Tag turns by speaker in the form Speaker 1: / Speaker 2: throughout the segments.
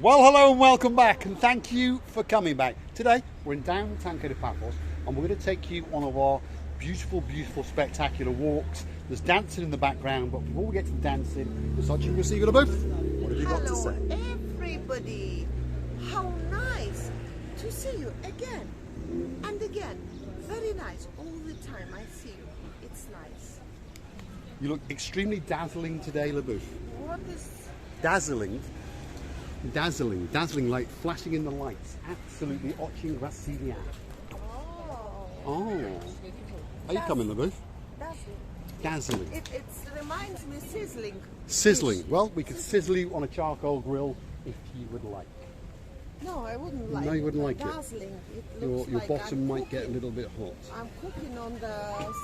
Speaker 1: Well, hello and welcome back, and thank you for coming back. Today we're in downtown Kato Paphos, and we're going to take you on one of our beautiful, spectacular walks. There's dancing in the background, but before we get to the dancing, there's such a receiver booth. What have you got to say?
Speaker 2: Hello, everybody. How nice to see you again and again. Very nice. All the time I see you. It's nice.
Speaker 1: You look extremely dazzling today, LaBouffe.
Speaker 2: What is
Speaker 1: dazzling? Dazzling light flashing in the lights. Absolutely watching Brasilia. Oh. Are you coming, LaBouffe? Dazzling.
Speaker 2: It reminds me sizzling.
Speaker 1: Sizzling. Well, we could sizzle you on a charcoal grill if you would like.
Speaker 2: No, I wouldn't like it.
Speaker 1: No, you wouldn't like
Speaker 2: dazzling.
Speaker 1: it.
Speaker 2: Looks
Speaker 1: Your
Speaker 2: like
Speaker 1: bottom might get a little bit hot.
Speaker 2: I'm cooking on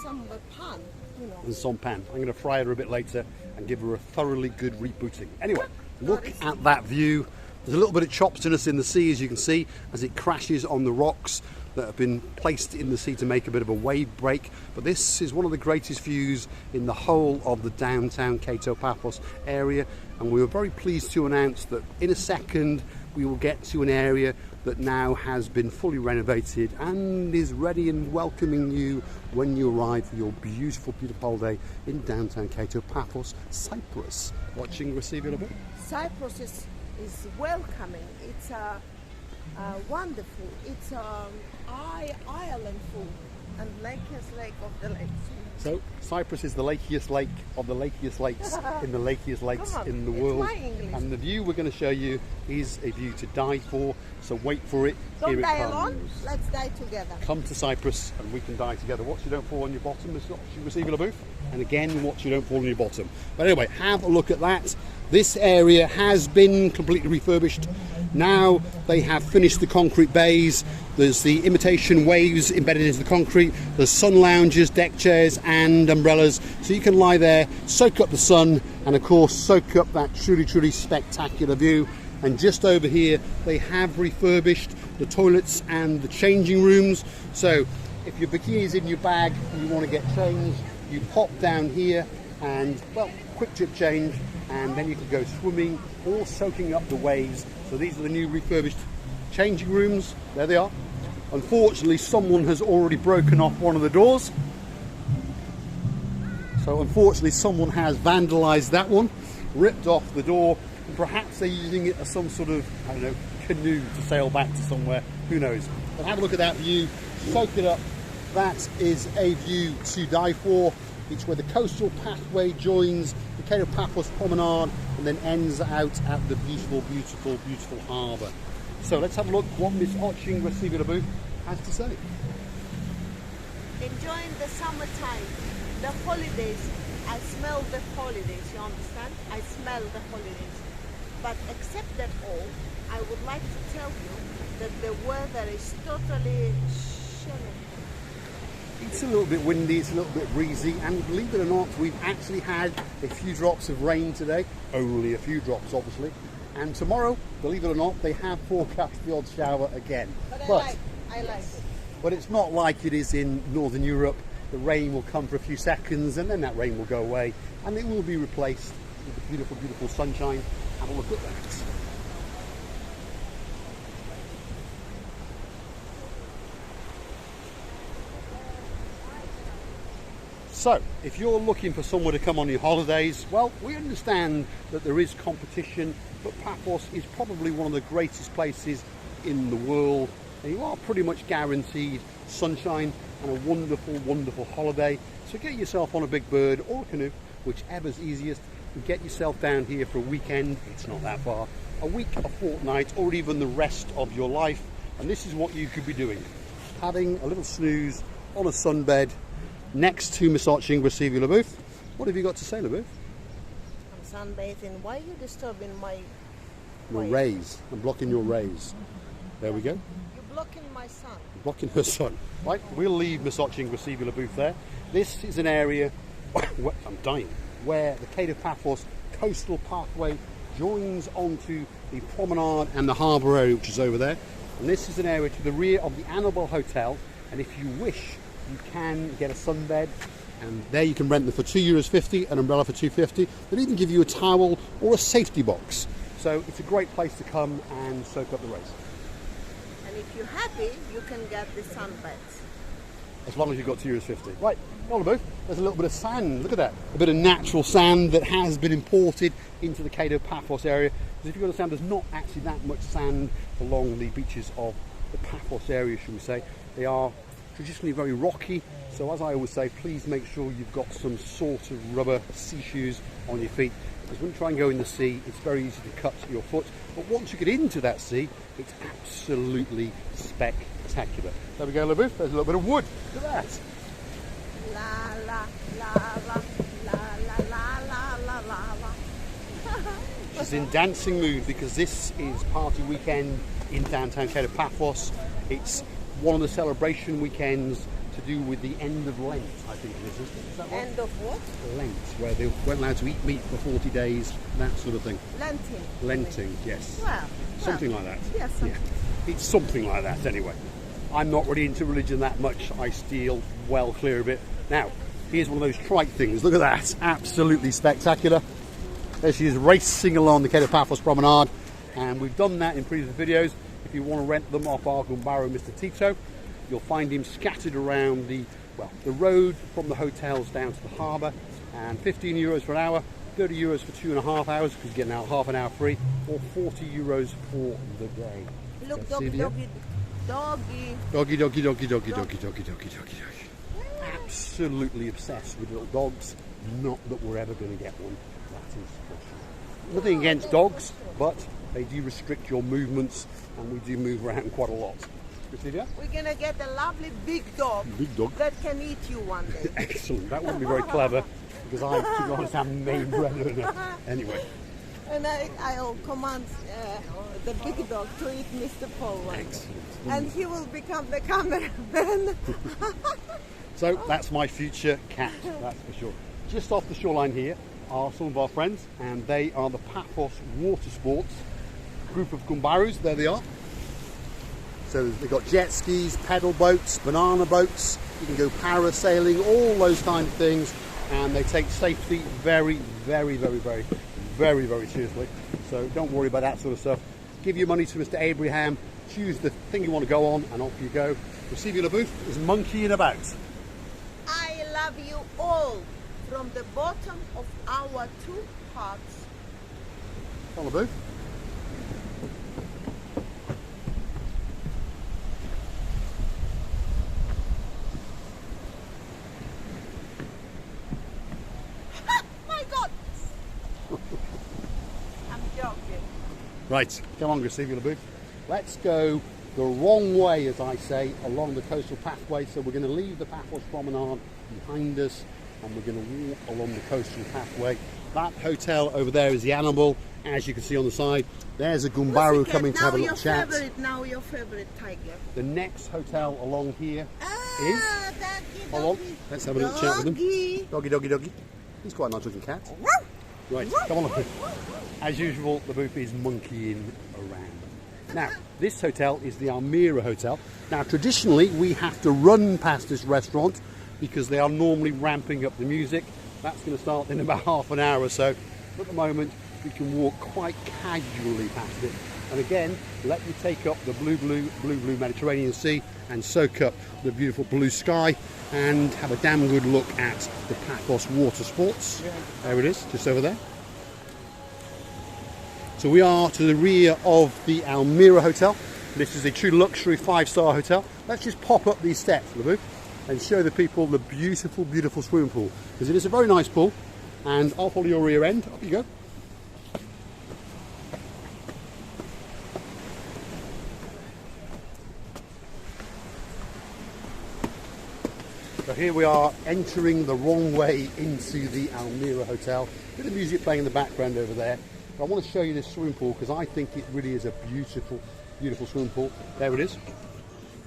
Speaker 2: some pan, you know.
Speaker 1: And some pan. I'm going to fry her a bit later and give her a thoroughly good rebooting. Anyway, look at that view. There's a little bit of chopsiness in the sea, as you can see, as it crashes on the rocks that have been placed in the sea to make a bit of a wave break. But this is one of the greatest views in the whole of the downtown Kato Paphos area, and we were very pleased to announce that in a second we will get to an area that now has been fully renovated and is ready and welcoming you when you arrive for your beautiful holiday in downtown Kato Paphos, Cyprus. Watching Receive bit.
Speaker 2: Cyprus is welcoming. It's wonderful. It's island food and lakiest lake of the lakes.
Speaker 1: So Cyprus is the lakiest lake of the lakiest lakes in the lakiest lakes in the world.
Speaker 2: My English.
Speaker 1: And the view we're going to show you is a view to die for. So wait for it.
Speaker 2: Don't
Speaker 1: Here it
Speaker 2: die
Speaker 1: comes.
Speaker 2: alone. Let's die together.
Speaker 1: Come to Cyprus and we can die together. Watch you don't fall on your bottom. It's not you receive a booth. And again, watch you don't fall on your bottom. But anyway, have a look at that. This area has been completely refurbished. Now they have finished the concrete bays. There's the imitation waves embedded into the concrete. There's sun lounges, deck chairs and umbrellas. So you can lie there, soak up the sun and of course soak up that truly spectacular view. And just over here they have refurbished the toilets and the changing rooms. So if your bikini is in your bag and you want to get changed, you pop down here and, well, quick trip change, and then you can go swimming or soaking up the waves. So these are the new refurbished changing rooms. There they are. Unfortunately, someone has already broken off one of the doors. So unfortunately, someone has vandalized that one, ripped off the door, and perhaps they're using it as some sort of, I don't know, canoe to sail back to somewhere. Who knows? But have a look at that view, soak it up. That is a view to die for. It's where the coastal pathway joins the Kato Paphos promenade and then ends out at the beautiful harbour. So let's have a look what Miss Oching Receiver has to say.
Speaker 2: Enjoying the summertime, the holidays. I smell the holidays, you understand? I smell the holidays. But except that all, I would like to tell you that the weather is totally chilly.
Speaker 1: It's a little bit windy, it's a little bit breezy, and believe it or not, we've actually had a few drops of rain today. Only a few drops, obviously. And tomorrow, believe it or not, they have forecast the odd shower again.
Speaker 2: But I like it.
Speaker 1: But it's not like it is in Northern Europe. The rain will come for a few seconds, and then that rain will go away, and it will be replaced with the beautiful sunshine. Have a look at that. So, if you're looking for somewhere to come on your holidays, well, we understand that there is competition, but Paphos is probably one of the greatest places in the world, and you are pretty much guaranteed sunshine and a wonderful holiday. So get yourself on a big bird or a canoe, whichever's easiest, and get yourself down here for a weekend. It's not that far. A week, a fortnight, or even the rest of your life. And this is what you could be doing. Having a little snooze on a sunbed next to Miss Oching Receiver LaBouffe. What have you got to say, LaBouffe?
Speaker 2: I'm sunbathing. Why are you disturbing my
Speaker 1: rays? I'm blocking your rays. There we go.
Speaker 2: You're blocking my sun.
Speaker 1: You're blocking her sun. Right, we'll leave Miss Oching Receiver LaBouffe there. This is an area, I'm dying, where the Kato Paphos coastal pathway joins onto the promenade and the harbour area, which is over there. And this is an area to the rear of the Amira Hotel. And if you wish, you can get a sunbed, and there you can rent them for €2.50, an umbrella for €2.50. They'll even give you a towel or a safety box. So it's a great place to come and soak up the rays.
Speaker 2: And if you're happy, you can get the sunbeds.
Speaker 1: As long as you've got €2.50. Right, on the booth, there's a little bit of sand. Look at that. A bit of natural sand that has been imported into the Kato Paphos area. Because if you understand, there's not actually that much sand along the beaches of the Paphos area, should we say. They are traditionally very rocky. So as I always say, please make sure you've got some sort of rubber sea shoes on your feet. Because when you try and go in the sea, it's very easy to cut your foot. But once you get into that sea, it's absolutely spectacular. There we go, LaBouffe. There's a little bit of wood. Look at that.
Speaker 2: La la la la la la la la la la.
Speaker 1: She's in dancing mood because this is party weekend in downtown Kato Paphos. It's one of the celebration weekends to do with the end of Lent, I think it is that right?
Speaker 2: End of what?
Speaker 1: Lent, where they weren't allowed to eat meat for 40 days, that sort of thing.
Speaker 2: Lenting.
Speaker 1: Lenting, yes.
Speaker 2: Well,
Speaker 1: Something like that.
Speaker 2: Yes.
Speaker 1: Yeah. It's something like that anyway. I'm not really into religion that much. I steer well clear of it. Now, here's one of those trike things. Look at that. Absolutely spectacular. There she is racing along the Kato Paphos promenade. And we've done that in previous videos. If you want to rent them off our Gumbaro, Mr. Tito, you'll find him scattered around the road from the hotels down to the harbour. And €15 for an hour, €30 for 2.5 hours, because you're getting out half an hour free, or €40 for the day.
Speaker 2: Look, doggy, doggy, doggy.
Speaker 1: Doggy, doggy, doggy, doggy, doggy, doggy, doggy, doggy. Absolutely obsessed with little dogs. Not that we're ever going to get one. That is for sure. Nothing against dogs, but they do restrict your movements, and we do move around quite a lot. Christina?
Speaker 2: We're going to get a lovely big dog, that can eat you one day.
Speaker 1: Excellent. That wouldn't be very clever, because I, to be honest, am main breadwinner. Anyway.
Speaker 2: And I'll command the big dog to eat Mr. Paul.
Speaker 1: Excellent.
Speaker 2: And he will become the cameraman.
Speaker 1: So that's my future cat, that's for sure. Just off the shoreline here are some of our friends, and they are the Paphos Water Sports group of Gumbarus. There they are. So they've got jet skis, pedal boats, banana boats. You can go parasailing, all those kind of things. And they take safety very, very, very, very, very, very seriously. So don't worry about that sort of stuff. Give your money to Mr. Abraham. Choose the thing you want to go on, and off you go. Receive LaBouffe is monkeying about.
Speaker 2: I love you all from the bottom of our two hearts.
Speaker 1: On LaBouffe.
Speaker 2: My God! I'm joking.
Speaker 1: Right, come on, Receive LaBouffe. Let's go the wrong way, as I say, along the coastal pathway. So we're going to leave the Paphos promenade behind us, and we're going to walk along the coastal pathway. That hotel over there is the Animal, as you can see on the side. There's a Gumbaru coming to have a little chat.
Speaker 2: Now your favorite tiger.
Speaker 1: The next hotel along here is...
Speaker 2: Doggy,
Speaker 1: Hold on,
Speaker 2: doggy.
Speaker 1: let's have a little chat with him.
Speaker 2: Doggy.
Speaker 1: Doggy, doggy, doggy. He's quite a nice looking cat. Right, come on, LaBouffe. As usual, LaBouffe is monkeying around. Now, this hotel is the Amira Hotel. Now, traditionally, we have to run past this restaurant because they are normally ramping up the music. That's going to start in about half an hour or so. But at the moment, we can walk quite casually past it. And again, let you take up the blue Mediterranean Sea and soak up the beautiful blue sky and have a damn good look at the Paphos Water Sports. There it is, just over there. So we are to the rear of the Amira Hotel. This is a true luxury 5-star hotel. Let's just pop up these steps, LaBouffe, and show the people the beautiful, beautiful swimming pool. Because it is a very nice pool, and I'll follow your rear end. Up you go. So here we are entering the wrong way into the Amira Hotel. Bit of music playing in the background over there. I want to show you this swimming pool because I think it really is a beautiful, beautiful swimming pool. There it is.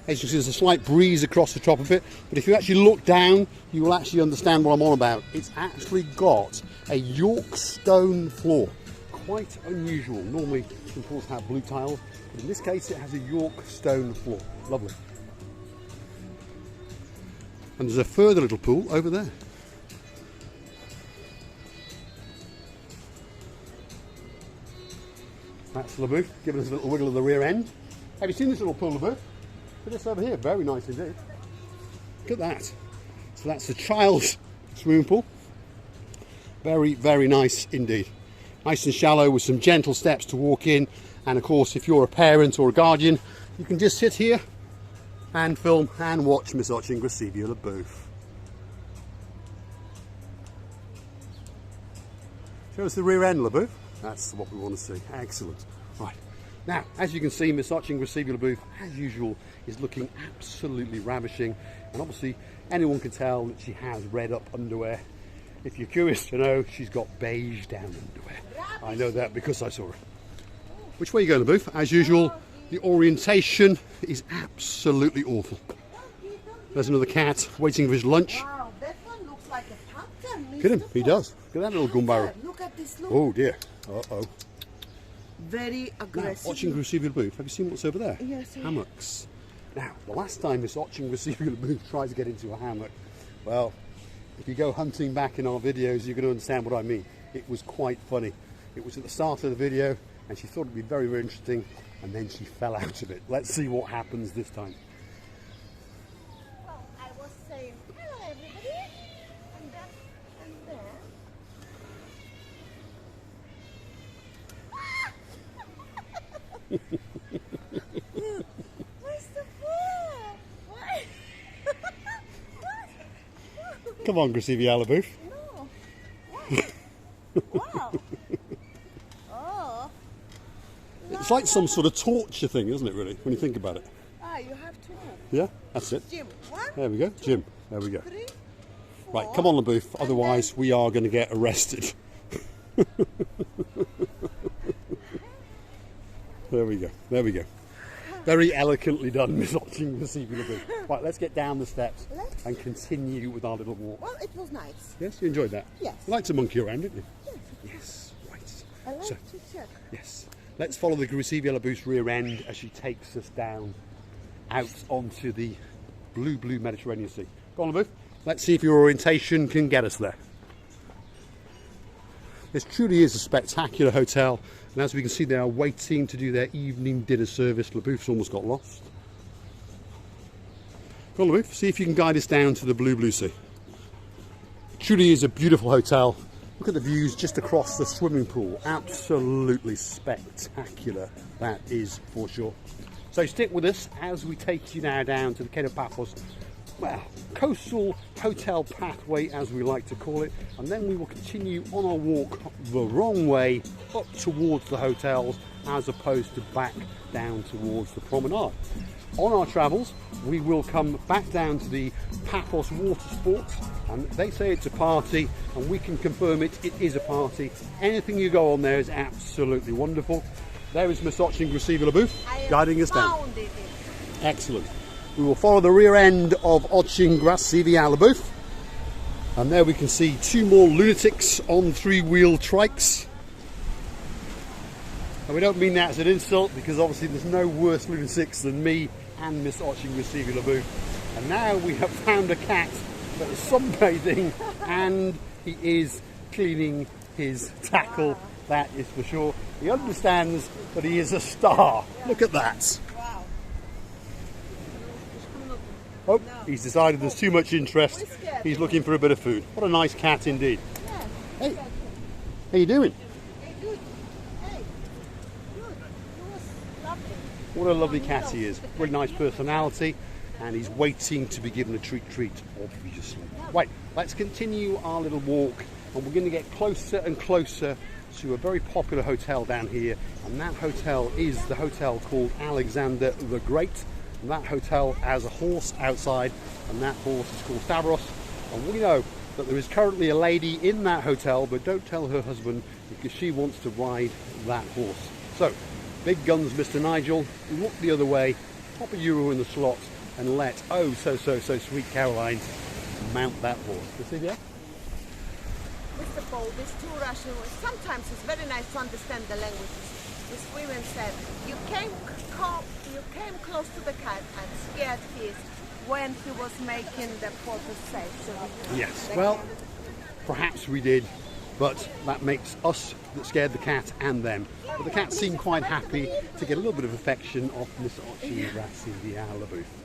Speaker 1: As you can see, there's a slight breeze across the top of it, but if you actually look down, you will actually understand what I'm on about. It's actually got a York stone floor. Quite unusual. Normally, swimming pools have blue tiles, but in this case, it has a York stone floor. Lovely. And there's a further little pool over there. That's LaBouffe giving us a little wiggle of the rear end. Have you seen this little pool, LaBouffe? Look at this over here, very nice indeed. Look at that. So that's the child's swimming pool. Very, very nice indeed. Nice and shallow with some gentle steps to walk in. And of course, if you're a parent or a guardian, you can just sit here and film and watch Miss Gracevia LaBouffe. Show us the rear end, LaBouffe. That's what we want to see. Excellent. Right. Now, as you can see, Miss Gracevia LaBouffe, as usual, is looking absolutely ravishing. And obviously, anyone can tell that she has red up underwear. If you're curious to know, she's got beige down underwear. I know that because I saw her. Which way are you going, LaBouffe? As usual, the orientation is absolutely awful. There's another cat waiting for his lunch.
Speaker 2: Wow, that one looks like a panther.
Speaker 1: Look at him, he does. Look at that little gun barrel.
Speaker 2: Look at this, look.
Speaker 1: Oh dear. Uh-oh.
Speaker 2: Very aggressive.
Speaker 1: Now, watching Gracevia LaBouffe, have you seen what's over there?
Speaker 2: Yes.
Speaker 1: Hammocks. Now, the last time Miss Gracevia LaBouffe tried to get into a hammock, well, if you go hunting back in our videos, you're going to understand what I mean. It was quite funny. It was at the start of the video, and she thought it'd be very, very interesting, and then she fell out of it. Let's see what happens this time.
Speaker 2: Well, I was saying, hello everybody, and then, where's the food? Why?
Speaker 1: Come on, Gracevia LaBouffe.
Speaker 2: No. Wow. Oh.
Speaker 1: It's like some sort of torture thing, isn't it, really, when you think about it?
Speaker 2: Ah, you have to move.
Speaker 1: Yeah, that's it.
Speaker 2: Jim, 1,
Speaker 1: There we go.
Speaker 2: 2,
Speaker 1: Jim, there we go.
Speaker 2: 3, 4.
Speaker 1: Right, come on, LaBouffe, otherwise we are going to get arrested. There we go, there we go. Very elegantly done, Miss Gracevia LaBouffe. Right, let's get down the steps and continue with our little walk.
Speaker 2: Well, it was nice.
Speaker 1: Yes, you enjoyed that?
Speaker 2: Yes.
Speaker 1: You like to monkey around, didn't you?
Speaker 2: Yes.
Speaker 1: Yes, right.
Speaker 2: I like
Speaker 1: So-
Speaker 2: to check.
Speaker 1: Yes. Let's follow the Gracevia LaBouffe's rear end as she takes us down out onto the blue Mediterranean Sea. Go on, LaBouffe. Let's see if your orientation can get us there. This truly is a spectacular hotel, and as we can see, they are waiting to do their evening dinner service. LaBouffe's almost got lost. Go on, LaBouffe. See if you can guide us down to the blue sea. It truly is a beautiful hotel. Look at the views just across the swimming pool. Absolutely spectacular, that is for sure. So stick with us as we take you now down to the Kato Paphos, well, coastal hotel pathway as we like to call it, and then we will continue on our walk the wrong way up towards the hotels as opposed to back down towards the promenade. On our travels, we will come back down to the Paphos water sports, and they say it's a party, and we can confirm it is a party. Anything you go on there is absolutely wonderful. There is Miss Gracevia LaBouffe guiding us down. Excellent. We will follow the rear end of Gracevia LaBouffe, and there we can see two more lunatics on three-wheel trikes. And we don't mean that as an insult, because obviously there's no worse lunatics than me and Miss Gracevia LaBouffe. And now we have found a cat that is sunbathing, and he is cleaning his tackle, that is for sure. He understands that he is a star. Look at that.
Speaker 2: Wow.
Speaker 1: Oh, he's decided there's too much interest. He's looking for a bit of food. What a nice cat indeed.
Speaker 2: Yes.
Speaker 1: Hey, how you doing?
Speaker 2: Hey, good. Hey, good. It was lovely.
Speaker 1: What a lovely cat he is. Really nice personality, and he's waiting to be given a treat, obviously. Right, let's continue our little walk, and we're going to get closer and closer to a very popular hotel down here, and that hotel is the hotel called Alexander the Great. And that hotel has a horse outside, and that horse is called Stavros. And we know that there is currently a lady in that hotel, but don't tell her husband, because she wants to ride that horse. So, big guns, Mr. Nigel, look the other way, pop a euro in the slot, and let so sweet Caroline mount that horse. You see there?
Speaker 2: Mr. Paul, these two Russian words, sometimes it's very nice to understand the languages. This woman said, you came close to the cat and scared his when he was making the photo session.
Speaker 1: Yes, well, perhaps we did, but that makes us that scared the cat and them. But the cat seemed quite happy to get a little bit of affection off Miss Ochingrasiviala booth.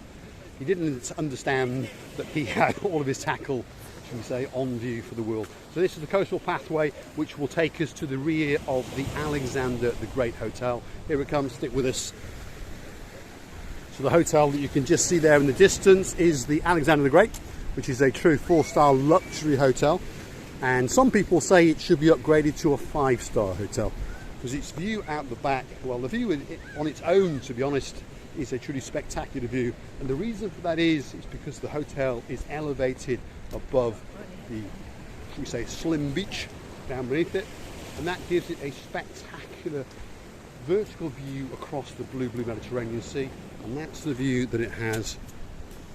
Speaker 1: He didn't understand that he had all of his tackle, should we say, on view for the world. So this is the coastal pathway which will take us to the rear of the Alexander the Great Hotel. Here it comes, stick with us. So the hotel that you can just see there in the distance is the Alexander the Great, which is a true 4-star luxury hotel. And some people say it should be upgraded to a 5-star hotel because its view out the back, well, the view on its own, to be honest, is a truly spectacular view, and the reason for that is because the hotel is elevated above the, should we say, slim beach down beneath it, and that gives it a spectacular vertical view across the blue Mediterranean Sea, and that's the view that it has.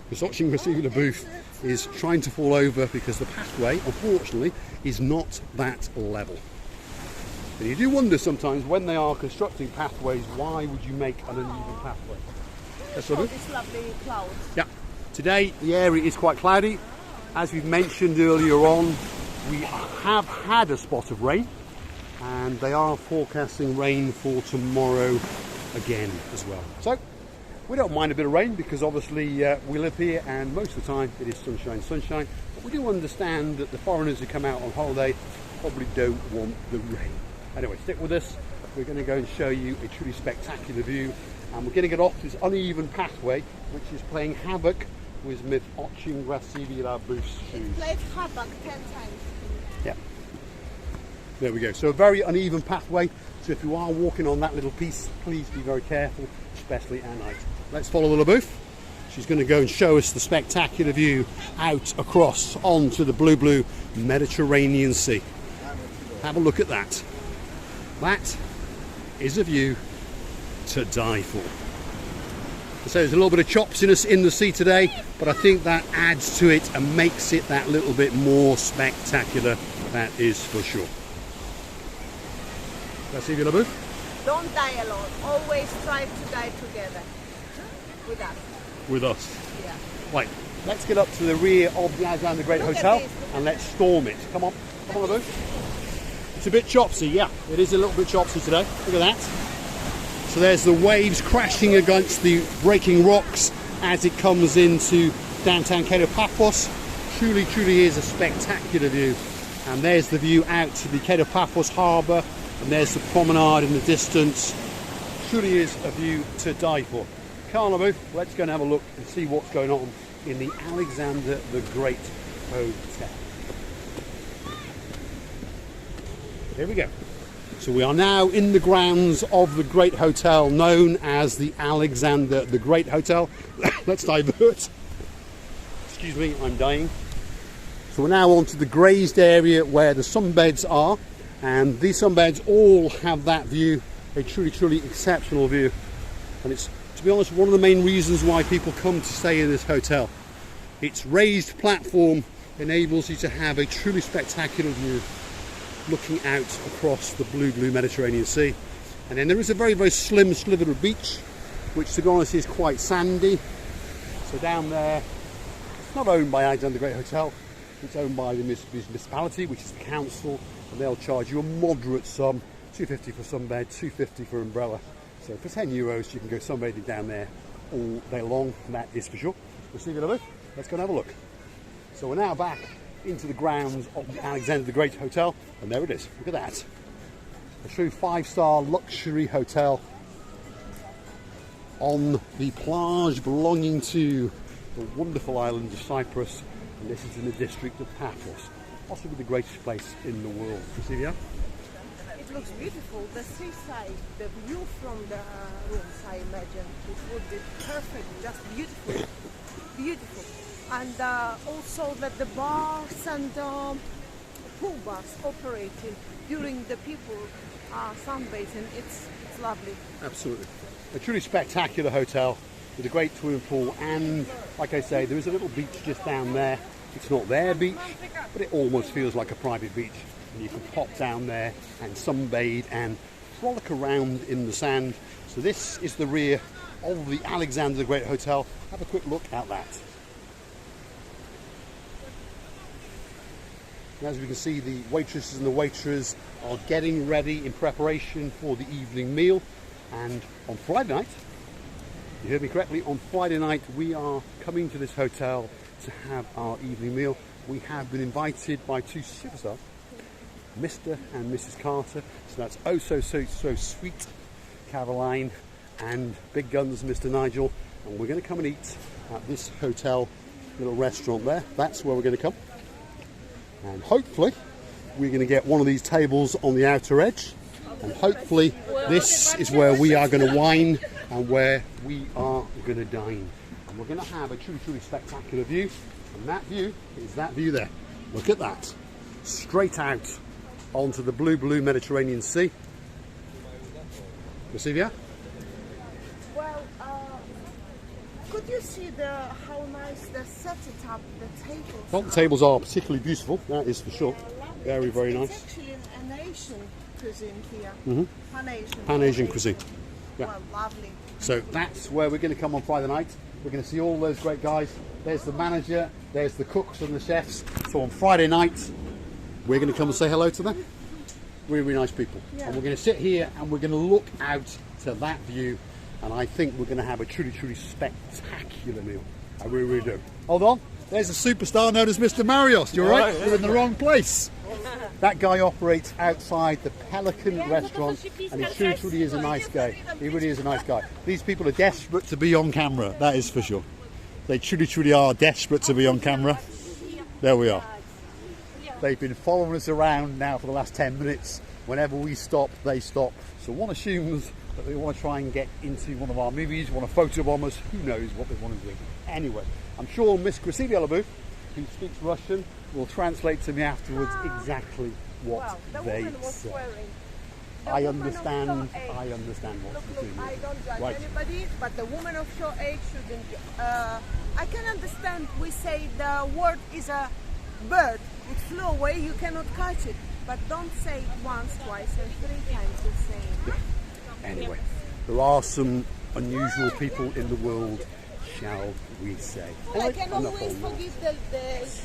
Speaker 1: The Ochingrasiviala booth is trying to fall over because the pathway, unfortunately, is not that level. And you do wonder sometimes when they are constructing pathways, why would you make an uneven pathway?
Speaker 2: This lovely cloud.
Speaker 1: Yeah. Today the area is quite cloudy. As we've mentioned earlier on, we have had a spot of rain, and they are forecasting rain for tomorrow again as well. So we don't mind a bit of rain because obviously we live here and most of the time it is sunshine. But we do understand that the foreigners who come out on holiday probably don't want the rain. Anyway, stick with us. We're going to go and show you a truly spectacular view. And we're going to get off this uneven pathway, which is playing havoc with Miss Ochingrasiviala booth's shoes.
Speaker 2: It played havoc 10 times.
Speaker 1: Yeah. There we go. So a very uneven pathway. So if you are walking on that little piece, please be very careful, especially at night. Let's follow the booth. She's going to go and show us the spectacular view out across onto the blue Mediterranean Sea. Have a look at that. That is a view to die for. So there's a little bit of chopsiness in the sea today, but I think that adds to it and makes it that little bit more spectacular, that is for sure. Let's see if you're in a booth.
Speaker 2: Don't die alone. Always strive to die together. With us.
Speaker 1: With us.
Speaker 2: Yeah.
Speaker 1: Right, let's get up to the rear of the Alexander the Great Hotel and let's storm it. Come on, booth. It's a bit chopsy, yeah. It is a little bit chopsy today. Look at that. So there's the waves crashing against the breaking rocks as it comes into downtown Kato Paphos. Truly is a spectacular view. And there's the view out to the Kato Paphos harbour, and there's the promenade in the distance. Truly is a view to die for. Come on, booth, let's go and have a look and see what's going on in the Alexander the Great Hotel. Here we go. So we are now in the grounds of the Great Hotel, known as the Alexander the Great Hotel. Let's divert. Excuse me, I'm dying. So we're now onto the grazed area where the sunbeds are, and these sunbeds all have that view, a truly exceptional view. And it's, to be honest, one of the main reasons why people come to stay in this hotel. Its raised platform enables you to have a truly spectacular view looking out across the blue Mediterranean Sea. And then there is a very slim sliver of beach, which to be honest is quite sandy. So down there, it's not owned by Alexander the Great Hotel, it's owned by the municipality, which is the council, and they'll charge you a moderate sum, £2.50 for sunbed, £2.50 for umbrella. So for €10 you can go sunbathing down there all day long, that is for sure. We'll see you in a bit. Let's go and have a look. So we're now back into the grounds of the Alexander the Great Hotel, and there it is. Look at that. A true 5-star luxury hotel on the plage belonging to the wonderful island of Cyprus, and this is in the district of Paphos, possibly the greatest place in the world. Cecilia?
Speaker 2: It looks beautiful. The seaside, the view from the rooms, I imagine it would be perfect, just beautiful, beautiful. And also that the bars and pool bars operating during the people sunbathing, it's lovely.
Speaker 1: Absolutely. A truly spectacular hotel with a great swimming pool, and like I say, there is a little beach just down there. It's not their beach, but it almost feels like a private beach, and you can pop down there and sunbathe and frolic around in the sand. So this is the rear of the Alexander the Great Hotel. Have a quick look at that. And as we can see, the waitresses and the waiters are getting ready in preparation for the evening meal. And on Friday night, you heard me correctly, on Friday night we are coming to this hotel to have our evening meal. We have been invited by two superstars, Mr. and Mrs. Carter. So that's so sweet, Caroline, and big guns, Mr. Nigel. And we're going to come and eat at this hotel little restaurant there. That's where we're going to come. And hopefully we're going to get one of these tables on the outer edge. And hopefully this is where we are going to wine and where we are going to dine. And we're going to have a truly spectacular view. And that view is that view there. Look at that. Straight out onto the blue Mediterranean Sea. Silvia?
Speaker 2: Well, could you see how nice they set it up, the tables?
Speaker 1: Well, the tables are particularly beautiful, that is for sure. Very, very nice.
Speaker 2: It's actually an Asian cuisine here.
Speaker 1: Mm-hmm. Pan-Asian cuisine. Yeah.
Speaker 2: Well, lovely.
Speaker 1: So that's where we're going to come on Friday night. We're going to see all those great guys. There's the manager, there's the cooks and the chefs. So on Friday night, we're going to come and say hello to them. Really nice people.
Speaker 2: Yeah.
Speaker 1: And we're going to sit here and we're going to look out to that view. And I think we're going to have a truly spectacular meal. I really do. Hold on. There's a superstar known as Mr. Marios. You're right. You're in the wrong place. That guy operates outside the Pelican restaurant, and he truly is a nice guy. He really is a nice guy. These people are desperate to be on camera, that is for sure. They truly are desperate to be on camera. There we are. They've been following us around now for the last 10 minutes. Whenever we stop, they stop. So one assumes that they want to try and get into one of our movies, want to photobomb us. Who knows what they want to do. Anyway, I'm sure Miss Krasivia Labou, who speaks Russian, will translate to me afterwards exactly what they say. I understand what she's doing.
Speaker 2: I don't judge anybody, but the woman of your age shouldn't. I can understand. We say the word is a bird. It flew away. You cannot catch it. But don't say it once, twice, and 3 times the same.
Speaker 1: Anyway, there are some unusual people in the world, shall we say.
Speaker 2: I can always forgive the babies,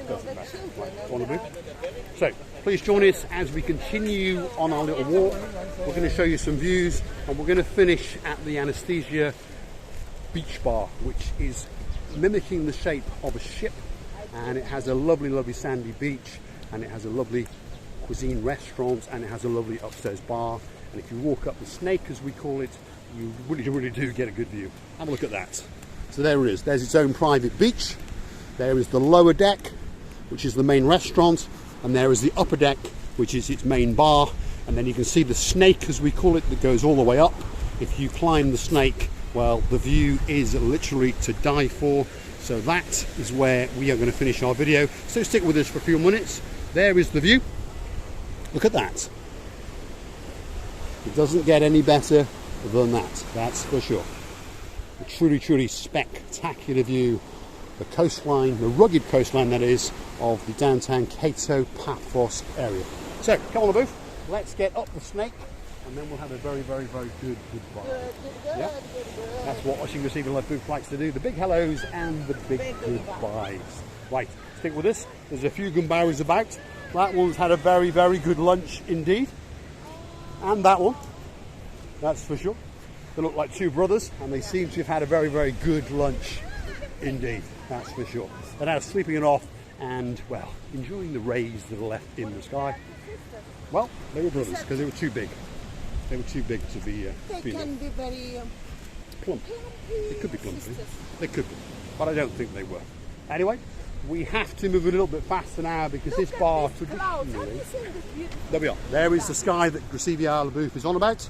Speaker 2: the children.
Speaker 1: So, please join us as we continue on our little walk. We're going to show you some views, and we're going to finish at the Anesthesia Beach Bar, which is mimicking the shape of a ship, and it has a lovely sandy beach, and it has a lovely cuisine restaurant, and it has a lovely upstairs bar. And if you walk up the snake, as we call it, you really do get a good view. Have a look at that. So there it is. There's its own private beach. There is the lower deck, which is the main restaurant, and there is the upper deck, which is its main bar. And then you can see the snake, as we call it, that goes all the way up. If you climb the snake, well, the view is literally to die for. So that is where we are going to finish our video. So stick with us for a few minutes. There is the view. Look at that. It doesn't get any better than that, that's for sure. A truly spectacular view. The coastline, the rugged coastline that is, of the downtown Kato Paphos area. So, come on, Labou, let's get up the snake, and then we'll have a very good goodbye. Yeah? That's what Washing Receiver Labou likes to do, the big hellos and the big goodbyes. Right, stick with us. There's a few Gumbaris about. That one's had a very good lunch indeed. And that one, that's for sure. They look like two brothers, and they seem to have had a very good lunch indeed, that's for sure. They're now sleeping it off and, well, enjoying the rays that are left in the sky. Well, they were brothers because they were too big. They were too big to be
Speaker 2: They can be very
Speaker 1: plump. They could be clumpy. They could be, but I don't think they were. Anyway, we have to move a little bit faster now because this bar traditionally... There we are. There is the sky that Krasivia Labou is on about.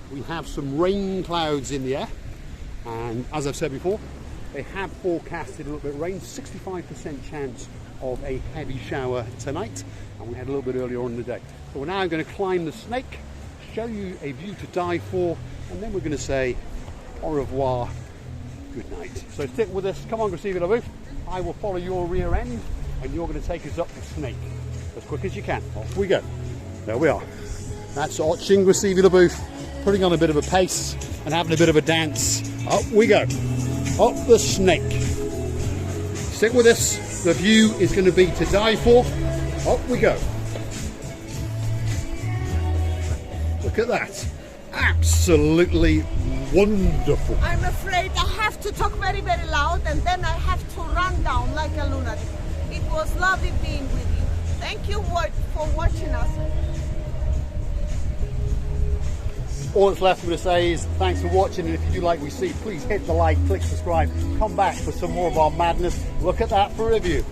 Speaker 1: We have some rain clouds in the air, and as I've said before, they have forecasted a little bit of rain, 65% chance of a heavy shower tonight, and we had a little bit earlier on in the day. So we're now going to climb the snake, show you a view to die for, and then we're going to say au revoir, good night. So stick with us. Come on, Krasivia Labou. I will follow your rear end, and you're going to take us up the snake as quick as you can. Off we go. There we are. That's Oching Krasivia Labou, putting on a bit of a pace and having a bit of a dance. Up we go. Up the snake. Stick with us. The view is going to be to die for. Up we go. Look at that. Absolutely wonderful.
Speaker 2: I'm afraid I have to talk very, very loud and then I have to run down like a lunatic. It was lovely being with you. Thank you for watching us.
Speaker 1: All that's left for me to say is thanks for watching, and if you do like what we see, please hit the like, click subscribe, come back for some more of our madness. Look at that for review.